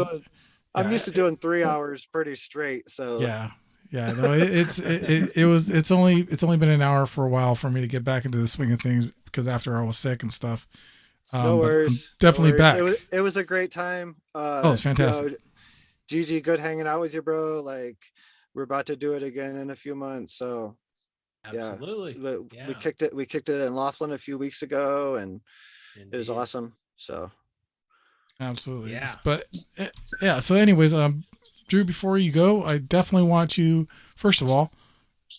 I'm used to doing 3 hours pretty straight. So yeah, no, it's only been an hour for a while for me to get back into the swing of things because after I was sick and stuff. No worries. I'm definitely back. It was a great time. It's fantastic. Gigi, good hanging out with you, bro. Like, we're about to do it again in a few months. So absolutely. We kicked it in Laughlin a few weeks ago, and it was awesome. So absolutely. Yeah. But yeah. So anyways, Drew, before you go, I definitely want you, first of all,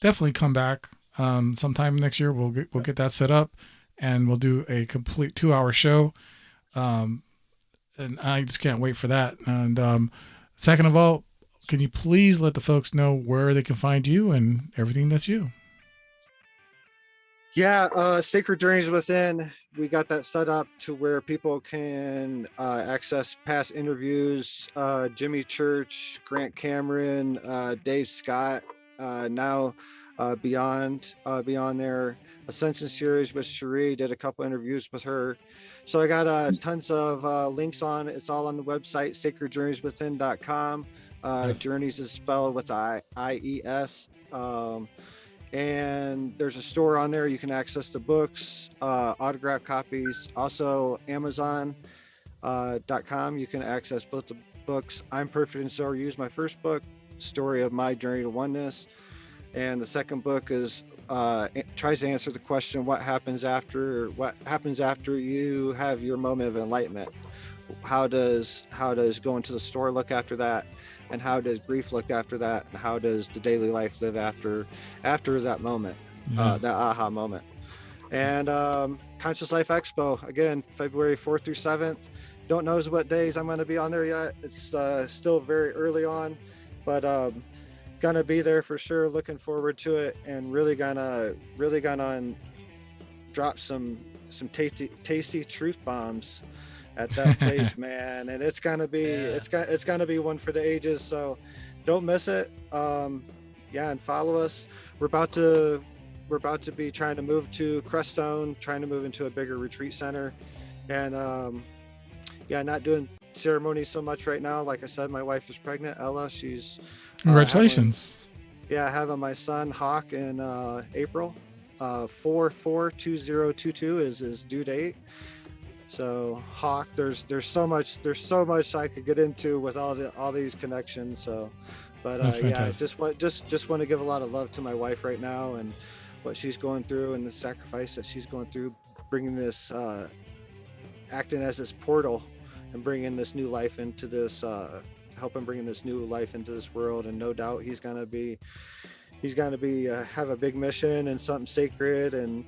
definitely come back sometime next year. We'll get that set up, and we'll do a complete 2 hour show. And I just can't wait for that. And second of all, can you please let the folks know where they can find you and everything that's you? Yeah, Sacred Journeys Within. We got that set up to where people can access past interviews. Jimmy Church, Grant Cameron, Dave Scott, now Beyond their Ascension series with Cherie. Did a couple interviews with her. So I got tons of links on. It's all on the website, sacredjournieswithin.com. Nice. Journeys is spelled with IES. And there's a store on there. You can access the books, autograph copies. Also, Amazon.com. You can access both the books. I'm Perfect and So Are You, my first book, story of my journey to oneness. And the second book is tries to answer the question, what happens after you have your moment of enlightenment? How does going to the store look after that? And how does grief look after that? And how does the daily life live after that moment, that aha moment? And Conscious Life Expo, again, February 4th through 7th. Don't know what days I'm going to be on there yet. It's still very early on, but gonna be there for sure. Looking forward to it, and really gonna drop some tasty truth bombs at that place, man. And it's gonna be one for the ages. So don't miss it. And follow us. We're about to be trying to move to Creststone, trying to move into a bigger retreat center, and not doing ceremonies so much right now. Like I said, my wife is pregnant, Ella. She's congratulations. Having my son Hawk in April. 4/4/2022 is his due date. So Hawk, there's so much I could get into with all these connections. So, but just want to give a lot of love to my wife right now and what she's going through and the sacrifice that she's going through, bringing this, acting as this portal and bringing this new life into this, helping bringing this new life into this world. And no doubt he's gonna be have a big mission and something sacred, and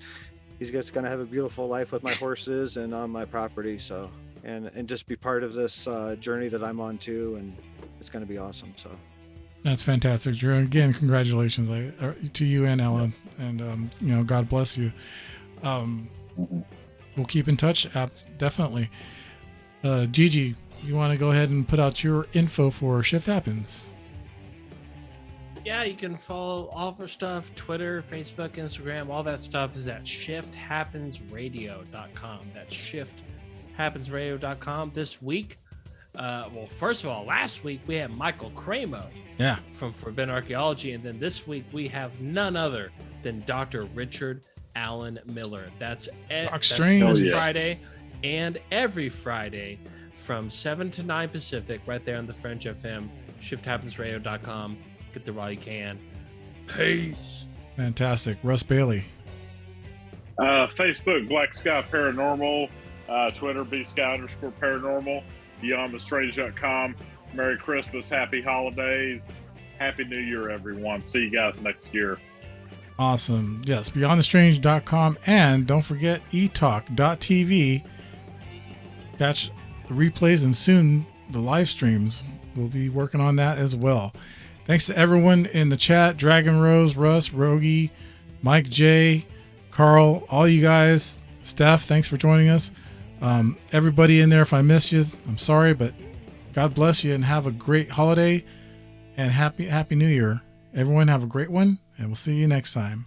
he's just gonna have a beautiful life with my horses and on my property. So, and just be part of this journey that I'm on too, and it's gonna be awesome. So that's fantastic, Drew. Again, congratulations to you and Ellen, and God bless you. we'll keep in touch. Definitely. Gigi, you want to go ahead and put out your info for Shift Happens? Yeah, you can follow all of our stuff, Twitter, Facebook, Instagram, all that stuff is at shifthappensradio.com. That's shifthappensradio.com. This week, first of all, last week we had Michael Cramo from Forbidden Archaeology, and then this week we have none other than Dr. Richard Allen Miller. That's Strange. this Friday and every Friday from 7 to 9 Pacific, right there on the French FM, shifthappensradio.com. Get there while you can. Peace. Fantastic. Russ Bailey. Facebook, Black Sky Paranormal. Twitter, BSky_paranormal. BeyondTheStrange.com. Merry Christmas. Happy holidays. Happy New Year, everyone. See you guys next year. Awesome. Yes, BeyondTheStrange.com. And don't forget eTalk.tv. Catch the replays and soon the live streams. We'll be working on that as well. Thanks to everyone in the chat, Dragon Rose, Russ, Rogie, Mike J, Carl, all you guys, Steph, thanks for joining us. Everybody in there, if I missed you, I'm sorry, but God bless you and have a great holiday and happy New Year. Everyone have a great one, and we'll see you next time.